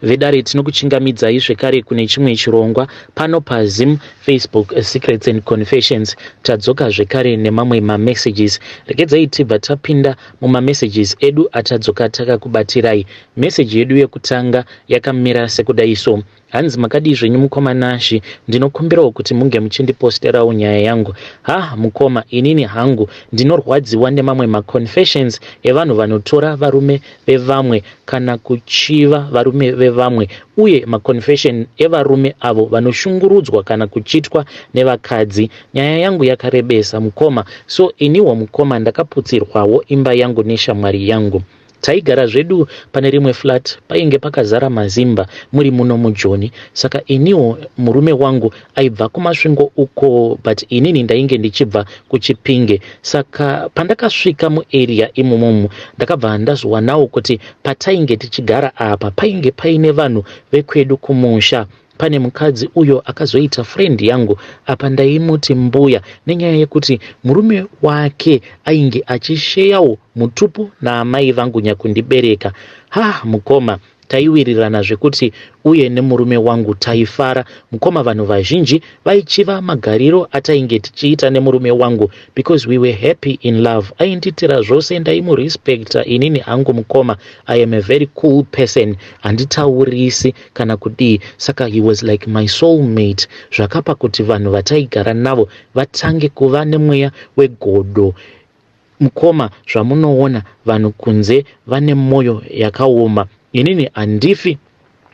vedare tinokuchingamidzai zvekare kune chimwe chirongwa pano paZim, Facebook, Secrets and Confessions. Tadzoka zvekare nemamwe mamessages. Regedzai tibva tapinda mumamessages edu atadzoka takakubatirai. Message yedu yekutanga yakamira sekudai so: hanzi makadi zvenyu mukoma Nashi, ndinokumbirawo kuti munge muchindiposterawo nyaya yangu. Mukoma, inini hangu ndinorwadziwa nemamwe maconfessions evanhu vanotora varume vevamwe kana kuchiva varume vevamwe, uye maconfession evarume avo vanoshungurudzwa kana kuchitwa nevakadzi. Nyaya yangu yakarebesa mukoma, so iniwo mukoma ndakaputsirwawo imba yangu neshamwari yangu. Taigara zvedu pane rimwe flat, painge pakazara mazimba muri muno muJoni. Saka iniwo murume wangu aibva kumasvingo uko, but inini ndainge ndichibva kuChipinge. Saka pandakasvika muarea imomomo ndakabva ndazowanawo kuti patainge tichigara apa painge paine vanhu vekwedu kumusha. Pane mukadzi uyo akazoita friend yangu apa ndaimuti mbuya, nenyaya yekuti murume wake ainge achisheyawo mutupu naamai vangu nyakundibereka. Mukoma, taiwirirana zvekuti uye nemurume wangu taifara. Mukoma, vanhu vazhinji vaichiva magariro atainge tichiita nemurume wangu because we were happy in love. Ainditira zvose ndaimurespecta inini hangu mukoma. I am a very cool person, handitaurisi kana kudii. Saka he was like my soulmate. Zvakapa kuti vanhu vataigara navo vatange kuva nemweya wegodo. Mukoma, zvamunoona vanhu kunze vane moyo yakaoma. Inini handifi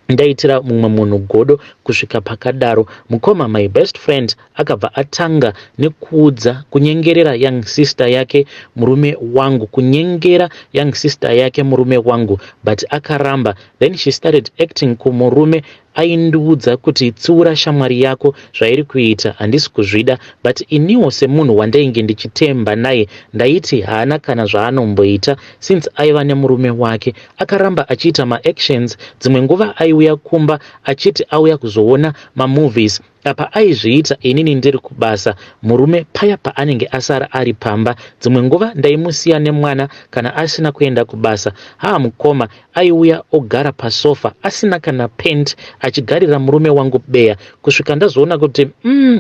ndaitira mumwe munhu godo kusvika pakadaro. Mukoma, my best friend akabva atanga nekuudza kunyengerera young sister yake murume wangu, kunyengera young sister yake murume wangu, but akaramba. Then she started acting kumurume aindiudza kuti tsiura shamwari yako zvairi kuita, handisi kuzvida. But iniwo semunhu wandainge ndichitemba naye ndaiti haana kana zvaanomboita since aiva nemurume wake. Akaramba achiita maactions. Dzimwe nguva aiuya kumba achiti auya kuzoona mamovies. Apa aizviita inini ndiri kubasa, murume paya paanenge asara ari pamba. Dzimwe nguva ndaimusiya nemwana kana asina kuenda kubasa. Mukoma, aiuya ogara pasofa asina kana pent achigarira murume wangu beya, kusvika ndazoona kuti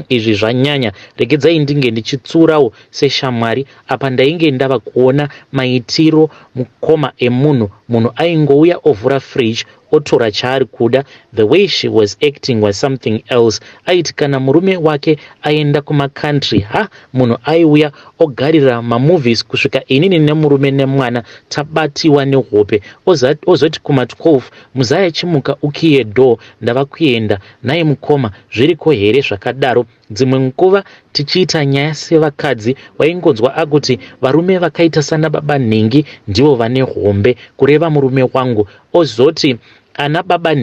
izvi zvanyanya, regedzai ndinge ndichitsurawo seshamwari. Apa ndainge ndava kuona maitiro mukoma emunhu. Munhu aingouya ovhura fridge otora chaari kuda. The way she was acting was something else. Aiti kana murume wake aenda kumakantri, munhu aiuya ogarira mamovies kusvika inini nemurume nemwana tabatiwa nehope. Ozoti kuma12 muzaya chimuka ukiye door, ndava kuenda naye mukoma. Zviriko here zvakadaro? Dzimwe nguva tichiita nyaya sevakadzi, waingonzwa akuti varume vakaita sana baba nhingi ndivo vane hombe, kureva murume wangu. Ozoti ana baba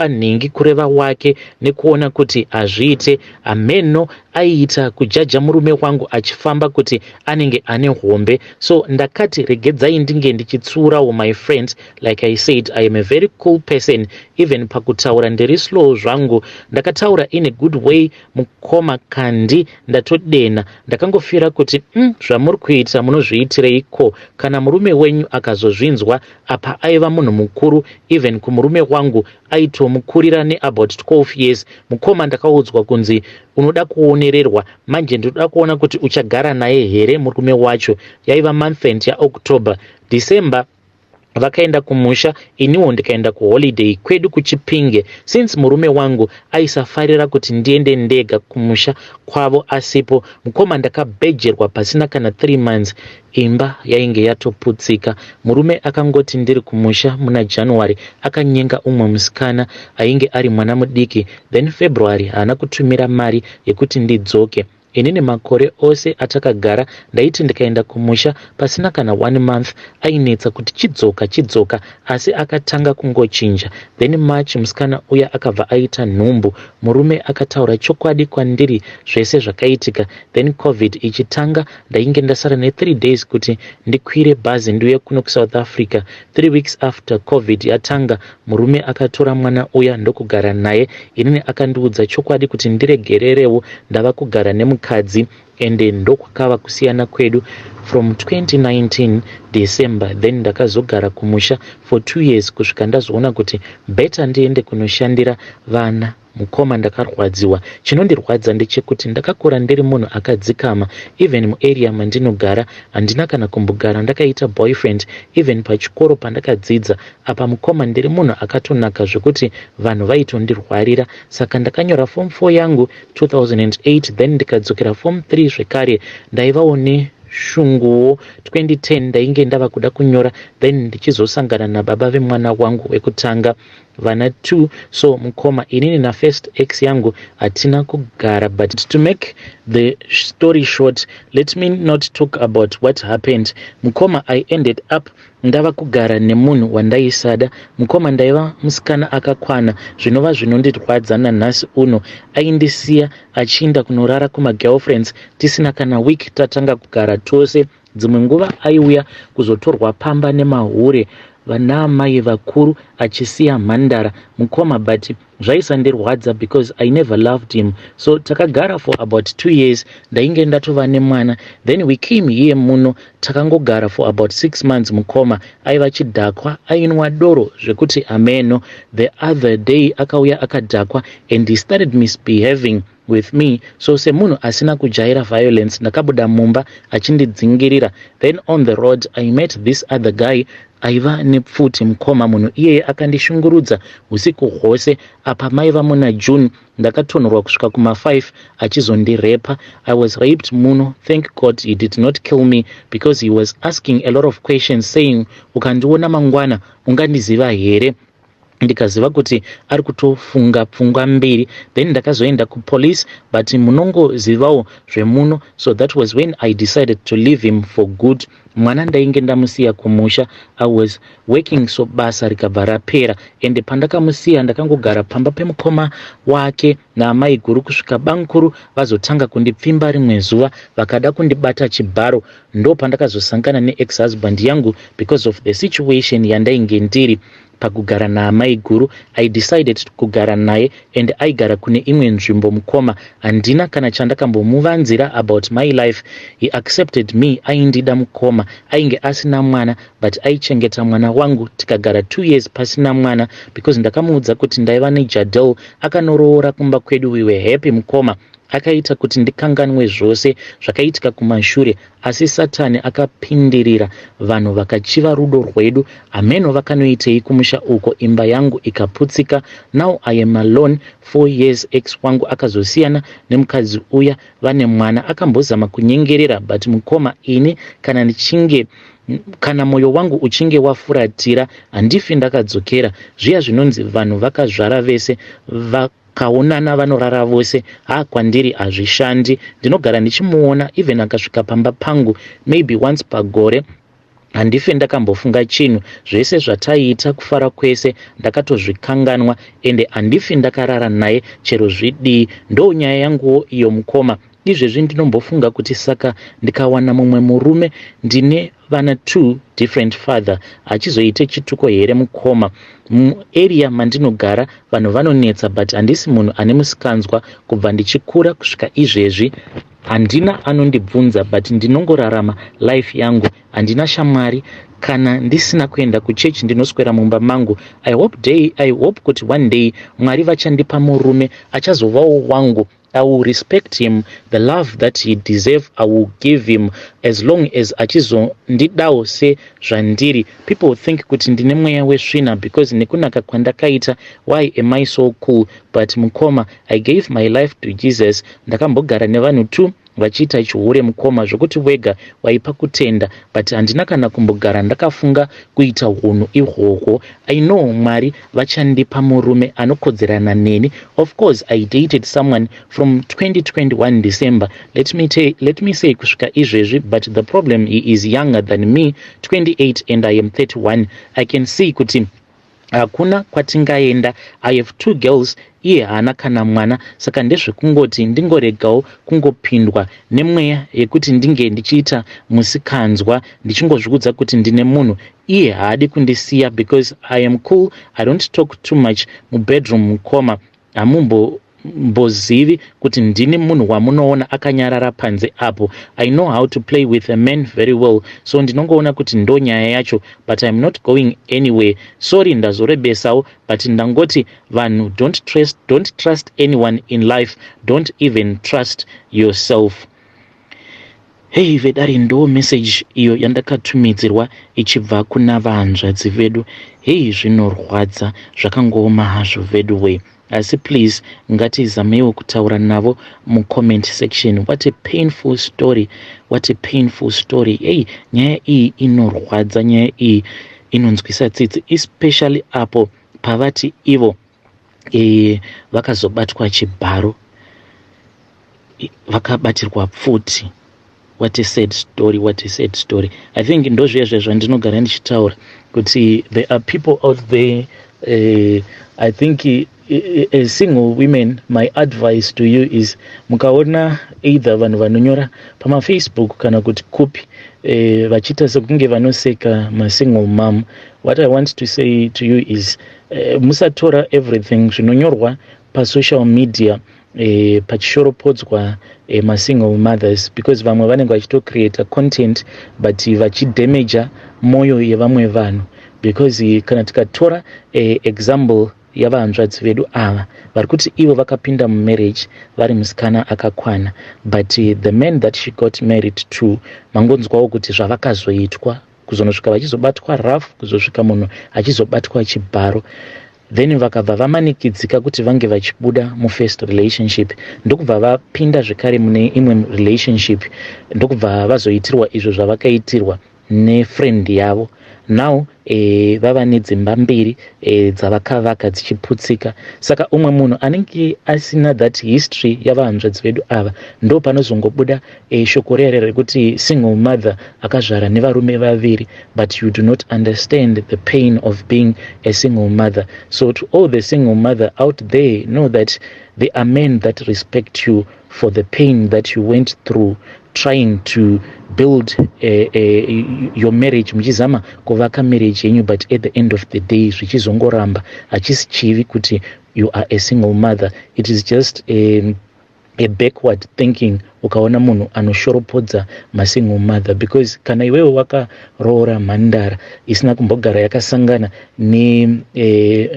nhingi kureva wake nekuona kuti azviite. Ameno aiita kujaja murume wangu achifamba kuti anenge ane hombe. So ndakati regedzai ndinge ndichitsurawo my friends. Like I said, I am a very cool person. Even pakutaura ndiri slow zvangu. Ndakataura in a good way. Mukoma, kandi ndatodena. Ndakangofira kuti zvamuri kuita munozviitireiko? Kana murume wenyu akazozvinzwa, apa aiva munhu mukuru. Even kumurume wangu aitomukurira neabout 12 years. Mukoma, ndakaudzwa kunzi unoda kuonererwa, manje ndoda kuona kuti uchagara naye here murume wacho. Yaiva month end yaOctober. December vakaenda kumusha, iniwo ndikaenda kuholiday kwedu kuChipinge. Since murume wangu aisafarira kuti ndiende ndega kumusha kwavo asipo, mukoma, ndakabhejerwa pasina kana 3 months. Imba yainge yatoputsika. Murume akangoti ndiri kumusha muna January akanyenga umwe musikana ainge ari mwana mudiki. Then February haana kutumira mari yekuti ndidzoke. Inini makore ose atakagara ndaiti ndikaenda kumusha pasina kana 1 month ainetsa kuti chidzoka, asi akatanga kungochinja. Then March musikana uya akabva aita nhumbu. Murume akataura chokwadi kwandiri zvese zvakaitika. Then COVID ichitanga ndainge ndasara ne3 days kuti ndikwire bhazi ndiuye kuno kuSouth Africa. 3 weeks after COVID yatanga, murume akatora mwana uya ndokugara naye. Inini akandiudza chokwadi kuti ndiregererewo. Ndava kugara nemu mukadzi ende ndokwakava kusiyana kwedu from 2019 December. Then ndakazogara kumusha for 2 years kusvika ndazoona kuti beta ndiende kunoshandira vana. Mukoma ndakarwadziwa. Chinondirwadza ndechekuti ndakakura ndiri munhu akadzikama. Even muarea mandinogara handina kana kumbogara ndakaita boyfriend. Even pachikoro pandakadzidza apa mukoma ndiri munhu akatonaka zvekuti vanhu vaitondirwarira. Saka ndakanyora form 4 yangu 2008, then ndikadzokera form 3 zvekare ndaivawo shunguwo 2010 ndainge ndava kuda kunyora, then ndichizosangana nababa vemwana wangu wekutanga vana 2. So mukoma inini na first ex yangu hatina kugara. But to make the story short, let me not talk about what happened. Mukoma I ended up ndava kugara nemunhu wandaisada. Mukoma ndaiva musikana akakwana, zvinova zvinondirwadza nanhasi uno. Aindisiya achienda kunorara kuma girlfriends tisina kana week tatanga kugara tose. Dzimwe nguva aiuya kuzotorwa pamba nemahure vana mai vakuru achisiya mhandara. Mukoma but zvaisandirwadza because I never loved him. So takagara for about 2 years ndainge ndatova nemwana. Then we came here muno takangogara for about 6 months. Mukoma aiva chidhakwa, ainwa doro zvekuti ameno. The other day akauya akadhakwa and he started misbehaving with me. So semunhu asina kujaira violence ndakabuda mumba achindidzingirira. Then on the road I met this other guy aiva nepfuti. Mukoma munhu iyeye akandishungurudza usiku hwose. Apa maiva muna June ndakatonhorwa kusvika kuma 5 achizondirepa. I was raped muno. Thank God he did not kill me because he was asking a lot of questions saying ukandiona mangwana ungandiziva here. Ndikaziva kuti ari kutofunga pfungwa mbiri. Then ndakazoenda kupolice but munongozivawo zvemuno. So that was when I decided to leave him for good. Mwana ndainge ndamusiya kumusha. I was working so basa rikabva rapera. Ende pandakamusiya ndakangogara pamba pemukoma wake naamai guru kusvika bankuru vazotanga kundipfimba rimwe zuva vakada kundibata chibharo. Ndo pandakazosangana ne-ex-husband yangu because of the situation yandainge ndiri. Pakugara naamai guru I decided kugara naye and aigara kune imwe nzvimbo. Mukoma handina kana chandakambomuvanzira about my life. He accepted me. Aindida mukoma. Ainge asina mwana but aichengeta mwana wangu. Tikagara 2 years pasina mwana because ndakamuudza kuti ndaiva nejadel. Akanoroora kumba kwedu. We were happy. Mukoma akaita kuti ndikanganwe zvose zvakaitika kumashure, asi Satani akapindirira, vanhu vakachiva rudo rwedu. Ameno vakanoitei kumusha uko, imba yangu ikaputsika. Now I am alone 4 years. Ex wangu akazosiyana nemukadzi uya, vane mwana. Akambozama kunyengerera but mukoma ini kana moyo wangu uchinge wafuratira handifi ndakadzokera. Zviya zvinonzi vanhu vakazvara vese kaonana vanorara vose, kwandiri hazvishandi. Ndinogara ndichimuona even akasvika pamba pangu maybe once pagore. Handife ndakambofunga chinhu. Zvese zvataiita kufara kwese ndakatozvikanganwa ende handifi ndakarara naye chero zvidii. Ndo nyaya yanguwo iyo mukoma. Izvezvi ndinombofunga kuti saka ndikawana mumwe murume ndine vana 2 different father achizoite chituko here mukoma. Area mandinogara vanhu vanonetsa but handisi munhu ane musikanzwa. Kubva ndichikura kusvika izvezvi handina anondibvunza but ndinongorarama life yangu. Handina shamwari. Kana ndisina kuenda kuchechi ndinoswera mumba mangu. I hope kuti one day Mwari vachandipa murume achazovawo wangu. I will respect him. The love that he deserves, I will give him as long as achizondidawo se zvandiri. People think kuti ndine mweya wesvina because nekunaka kwandakaita. Why am I so cool? But mukoma, I gave my life to Jesus. Ndakambogara nevanhu 2 vachiita chihure mukoma zvokuti wega waipa kutenda but handina kana kumbogara ndakafunga kuita hunhu ihwohwo. I know Mwari vachandipa murume anokodzerana neni. Of course I dated someone from 2021 December. Let me say kusvika izvezvi, but the problem he is younger than me, 28 and I am 31. I can see kuti hakuna kwatingaenda. I have 2 girls, iye haana kana mwana. Saka ndezvekungoti ndingoregawo kungopindwa nemweya yekuti ndinge ndichiita musikanzwa ndichingozvikudza kuti ndine munhu. Iye haadi kundisiya because I am cool. I don't talk too much mubedroom mukoma. musingambozivi kuti ndini munhu wamunoona akanyarara panze apo. I know how to play with a man very well, so ndinongoona kuti ndo nyaya yacho, but I'm not going anywhere. Sorry ndazorebesawo, but ndangoti vanhu don't trust anyone in life, don't even trust yourself. Hey vedari, ndo message iyo yandakatumidzirwa ichibva kuna vahanzvadzi vedu. Hey, zvinorwadza, zvakangooma hazvo vedu we. Asi please ngatizamewo kutaura navo mu-comment section. What a painful story, what a painful story. Hey, nyaya iyi inorwadza, nyaya iyi inonzwisa tsitsi, especially apo pavati ivo vakazobatwa chibharo, vakabatirwa pfuti. What a sad story, what a sad story. I think ndozvezvo zvandinogara ndichitaura kuti there are people out there. I think as single women, my advice to you is mukaona either vanhu vanonyora pamafacebook kana kuti kupi vachiita sekunge vanoseka masingle mom, what I want to say to you is musatora everything zvinonyorwa pasocial media pachishoropodzwa masingle mothers, because vamwe vanenge vachitocreata content but vachidamaja moyo yevamwe vanhu. Because kana tikatora example yavahanzvadzi vedu ava vari kuti ivo vakapinda mumarriage vari musikana akakwana, but the man that she got married to, mangonzwawo kuti zvavakazoitwa, kuzonosvika vachizobatwa rafu, kuzosvika munhu achizobatwa chibharo, then vakabva vamanikidzika kuti vange vachibuda mufirst relationship, ndokubva vapinda zvekare mune imwe relationship, ndokubva vazoitirwa izvo zvavakaitirwa nefriend yavo. Now vava nedzimba mbiri dzavakavaka dzichiputsika. Saka umwe munhu anenge asina that history yavahanzvadzi vedu ava, ndo panozongobuda shoko rere rekuti single mother akazvara nevarume vaviri, but you do not understand the pain of being a single mother. So to all the single mother out there, know that there are men that respect you for the pain that you went through trying to build your marriage, muchizama kuvaka marriage yenyu, but at the end of the day zvichizongoramba hachisi chivi kuti you are a single mother. It is just a backward thinking ukaona munhu anoshoropodza masingle mother, because kana iwewe wakaroora mhandara isina kumbogara yakasangana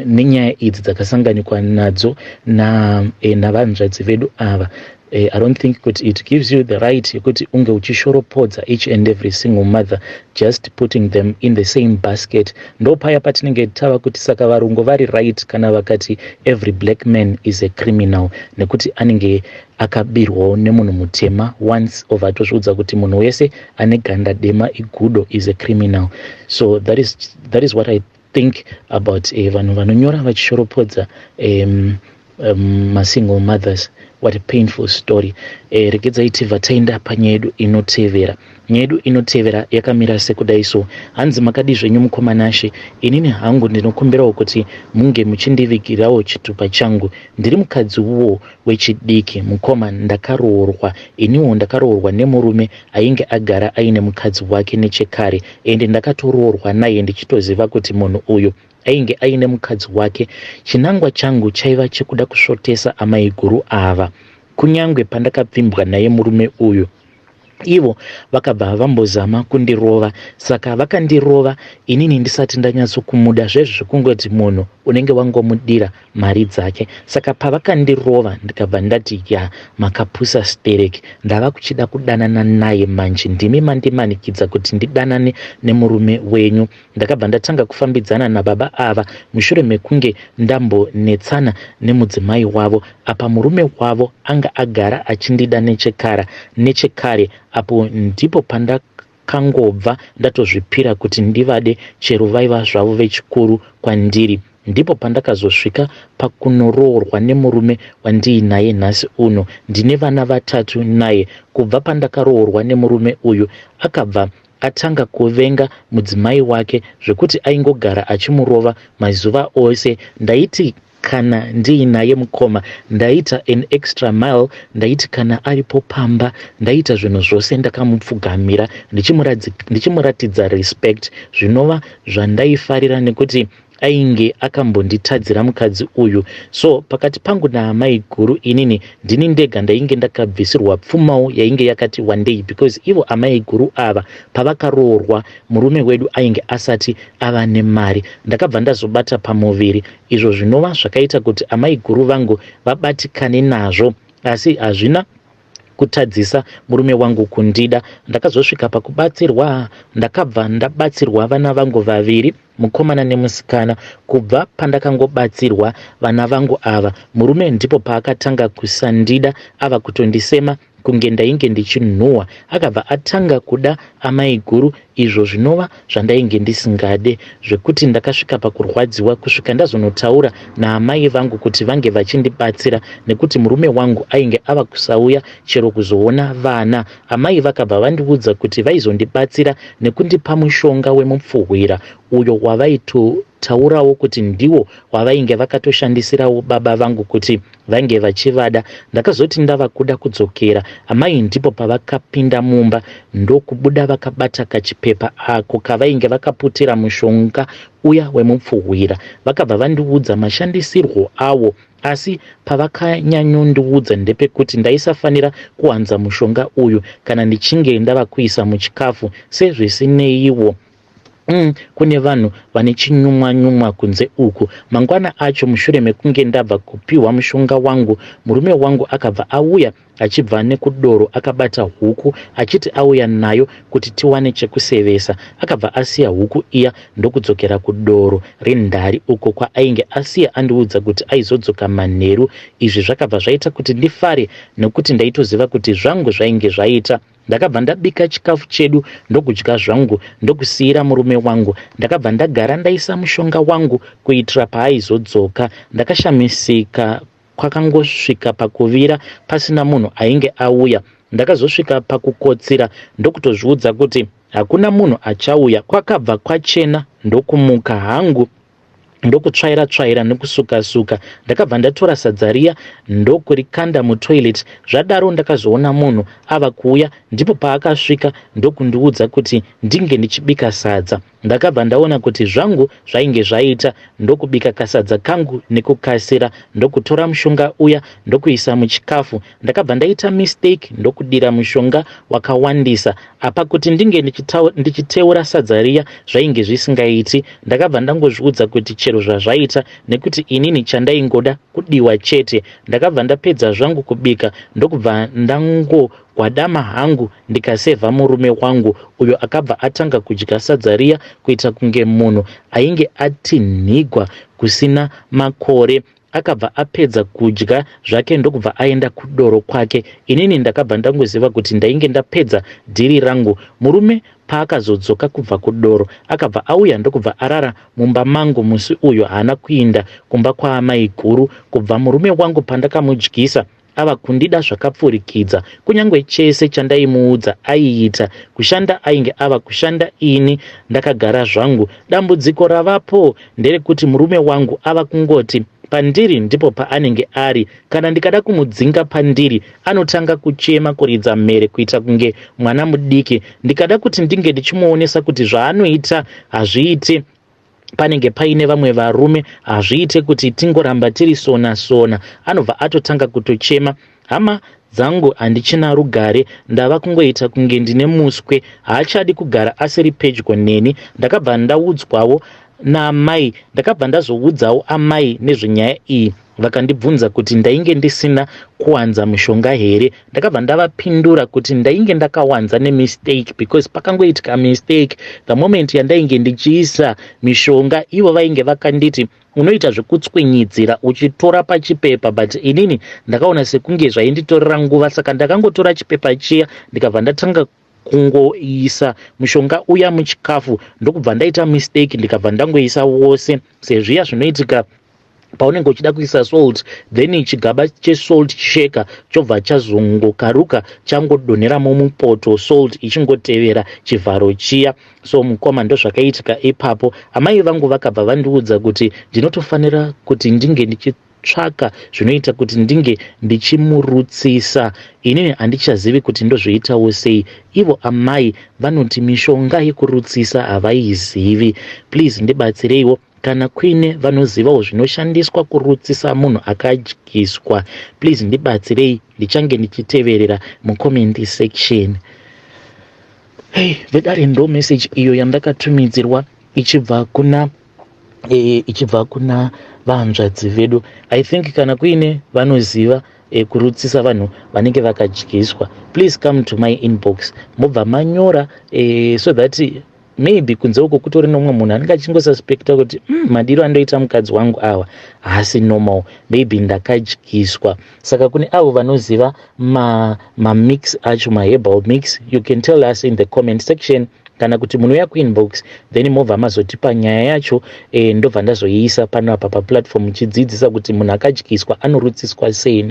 nenyaya idzi dzakasanganikwa nadzo navanzvadzi vedu ava, I don't think it gives you the right yekuti unge uchishoropodza each and every single mother, just putting them in the same basket. Ndo paya patinenge tava kuti saka varungu vari right kana vakati every black man is a criminal, nekuti anenge akabirwawo nemunhu mutema once ovatozviudza kuti munhu wese ane ganda dema igudo is a criminal. So that is what I think about vanhu vanonyora vachishoropodza masingle mothers. What a painful story. Regedzai tibva taenda panyaya yedu inotevera. Nyaya yedu inotevera yakamira sekudai so. Hanzi makadi zvenyu mukomana Ashe, inini hangu ndinokumbirawo kuti munge muchindivigirawo chitupa changu. Ndiri mukadzi uwo wechidiki, mukoma ndakaroorwa. Iniwo ndakaroorwa nemurume ainge agara aine mukadzi wake nechekare, ende ndakatoroorwa naye ndichitoziva kuti munhu uyu ainge aine mukadzi wake. Chinangwa changu chaiva chekuda kusvotesa amai guru ava, kunyangwe pandakapfimbwa naye murume uyu. Ivo vakabva vambozama kundirova, saka vakandirova inini ndisati ndanyatsokumuda, zvezvo zvekungoti munhu unenge wangomudira mari dzake. Saka pavakandirova ndikabva ndati ya makapusa stereki, ndava kuchida kudanana naye manje, ndimi mandimanikidza kuti ndidanane nemurume wenyu. Ndakabva ndatanga kufambidzana nababa ava mushure mekunge ndambonetsana nemudzimai wavo, apa murume wavo anga agara achindida nechekare. Apo ndipo pandakangobva ndatozvipira kuti ndivade chero vaiva zvavo vechikuru kwandiri. Ndipo pandakazosvika pakunoroorwa nemurume wandiinaye nhasi uno. Ndine vana 3 naye. Kubva pandakaroorwa nemurume uyu akabva atanga kuvenga mudzimai wake zvekuti aingogara achimurova mazuva ose. Ndaiti kana ndiinaye mukoma ndaita an extra mile, ndaiti kana aripo pamba ndaita zvinhu zvose ndakamupfugamira ndichimuratidza respect, zvinova zvandaifarira nekuti ainge akambonditadzira mukadzi uyu. So pakati pangu naamai guru inini ndini ndega ndainge ndakabvisirwa pfumawo yainge yakati one day, because ivo amai guru ava pavakaroorwa murume wedu ainge asati ava nemari. Ndakabva ndazobata pamuviri izvo zvinova zvakaita kuti amai guru vangu vabatikane nazvo, asi hazvina kutadzisa murume wangu kundida. Ndakazosvika pakubatsirwa, ndakabva ndabatsirwa vana vangu vaviri, mukomana nemusikana. Kubva pandakangobatsirwa vana vangu ava, murume ndipo paakatanga kusandida, ava kutondisema kunge ndainge ndichinhuhwa. Akabva atanga kuda amai guru, izvo zvinova zvandainge ndisingade, zvekuti ndakasvika pakurwadziwa kusvika ndazonotaura naamai vangu kuti vange vachindibatsira, nekuti murume wangu ainge ava kusauya chero kuzoona vana. Amai vakabva vandiudza kuti vaizondibatsira nekundipa mushonga wemupfuhwira uyo wavaitotaurawo kuti ndiwo wavainge vakatoshandisirawo baba vangu kuti vange vachivada. Ndakazoti ndava kuda kudzokera, amai ndipo pavakapinda mumba ndokubuda vakabata kachipepa ako kavainge vakaputira mushonga uya wemupfuhwira. Vakabva vandiudza mashandisirwo awo, asi pavakanyanyondiudza ndepekuti ndaisafanira kuwanza mushonga uyu kana ndichinge ndava kuisa muchikafu, sezvisineiwo kune vanhu vane chinyumwa kunze uku. Mangwana acho mushure mekunge ndabva kupiwa mushonga wangu, murume wangu akabva auya achibva nekudoro akabata huku achiti auya nayo kuti tiwane chekusevesa. Akabva asiya huku iya ndokudzokera kudoro rendari uko kwaainge asiya andiudza kuti aizodzoka manheru. Izvi zvakabva zvaita kuti ndifare, nekuti ndaitoziva kuti zvangu zvainge zvaita. Ndakabva ndabika chikafu chedu ndokudya zvangu ndokusiyira murume wangu. Ndakabva ndagara ndaisa mushonga wangu kuitira paaizodzoka. Ndakashamisika kwakangosvika pakuvira pasina munhu ainge auya. Ndakazosvika pakukotsira ndokutozviudza kuti hakuna munhu achauya. Kwakabva kwachena ndokumuka hangu ndokutsvaira nekusuka. Ndakabva ndatora sadza riya ndokurikanda mutoilet. Zvadaro ndakazoona munhu ava kuuya, ndipo paakasvika ndokundiudza kuti ndinge ndichibika sadza. Ndakabva ndaona kuti zvangu zvainge zvaita, ndokubika kasadza kangu nekukasira, ndokutora mushonga uya ndokuisa muchikafu. Ndakabva ndaita mistake ndokudira mushonga wakawandisa. Apa kuti ndinge ndichiteura sadza riya zvainge zvisingaiti. Ndakabva ndangozviudza kuti chero zvazvaita, nekuti inini chandaingoda kudiwa chete. Ndakabva ndapedza zvangu kubika ndokubva ndangogwadama hangu ndikasevha murume wangu uyo akabva atanga kudya sadza riya kuita kunge munhu ainge ati nhigwa kusina makore. Akabva apedza kudya zvake ndokubva aenda kudoro kwake. Inini ndakabva ndangoziva kuti ndainge ndapedza dhiri rangu. Murume paakazodzoka kubva kudoro akabva auya ndokubva arara mumba mangu musi uyo. Haana kuinda kumba kwaamai guru. Kubva murume wangu pandakamudyisa ava kundida zvakapfurikidza, kunyangwe chese chandaimuudza aiita. Kushanda ainge ava kushanda, ini ndakagara zvangu. Dambudziko ravapo nderekuti murume wangu ava kungoti pandiri ndipo paanenge ari. Kana ndikada kumudzinga pandiri anotanga kuchema kuridza mhere kuita kunge mwana mudiki. Ndikada kuti ndinge ndichimuonesa kuti zvaanoita hazviite panenge paine vamwe varume, hazviite kuti tingoramba tiri sona, anobva atotanga kutochema. Hama dzangu handichina rugare, ndava kungoita kunge ndine muswe, haachadi kugara asiri pedyo neni. Ndakabva ndaudzwawo naamai, ndakabva ndazoudzawo amai nezvenyaya iyi. Vakandibvunza kuti ndainge ndisina kuwanza mushonga here. Ndakabva ndavapindura kuti ndainge ndakawanza nemistake, because pakangoitika mistake the moment yandainge ndichiisa mishonga. Ivo vainge vakanditi unoita zvekutsvinyidzira uchitora pachipepa, but inini ndakaona sekunge zvainditorera nguva, saka ndakangotora chipepa chiya ndikabva ndatanga kungoisa mushonga uya muchikafu. Ndokubva ndaita mistake ndikabva ndangoisa wose, sezviya zvinoitika paunenge uchida kuisa salt, then chigaba chesalt shaker chobva chazongokaruka changodonheramo mupoto, salt ichingotevera chivharo chiya. So mukoma ndo zvakaitika ipapo. Amai vangu vakabva vandiudza kuti ndinotofanira kuti ndinge ndichitsvaka zvinoita kuti ndinge ndichimurutsisa. Inini handichazivi kuti ndozviitawo sei. Ivo amai vanoti mishonga yekurutsisa havaizivi. Please ndibatsireiwo kana kuine vanozivawo zvinoshandiswa kurutsisa munhu akadyiswa, please ndibatsirei, ndichange ndichiteverera mucomment section. Hey, vedare ndo message iyo yandakatumidzirwa ichibva kuna vahanzvadzi vedu. I think kana kuine vanoziva kurutsisa vanhu vanenge vakadyiswa, please come to my inbox mobva manyora so that maybe kunze uko kutori nomwe munhu anenge achingosuspecta kuti madiro andoita mukadzi wangu awa haasi normal, maybe ndakadyiswa. Saka kune avo vanoziva mix acho, herbal mix, you can tell us in the comment section, kana kuti munouya kuinbox then mobva mazotipa nyaya yacho ndobva ndazoiisa panapa paplatform chidzidzisa kuti munhu akadyiswa anorutsiswa sei.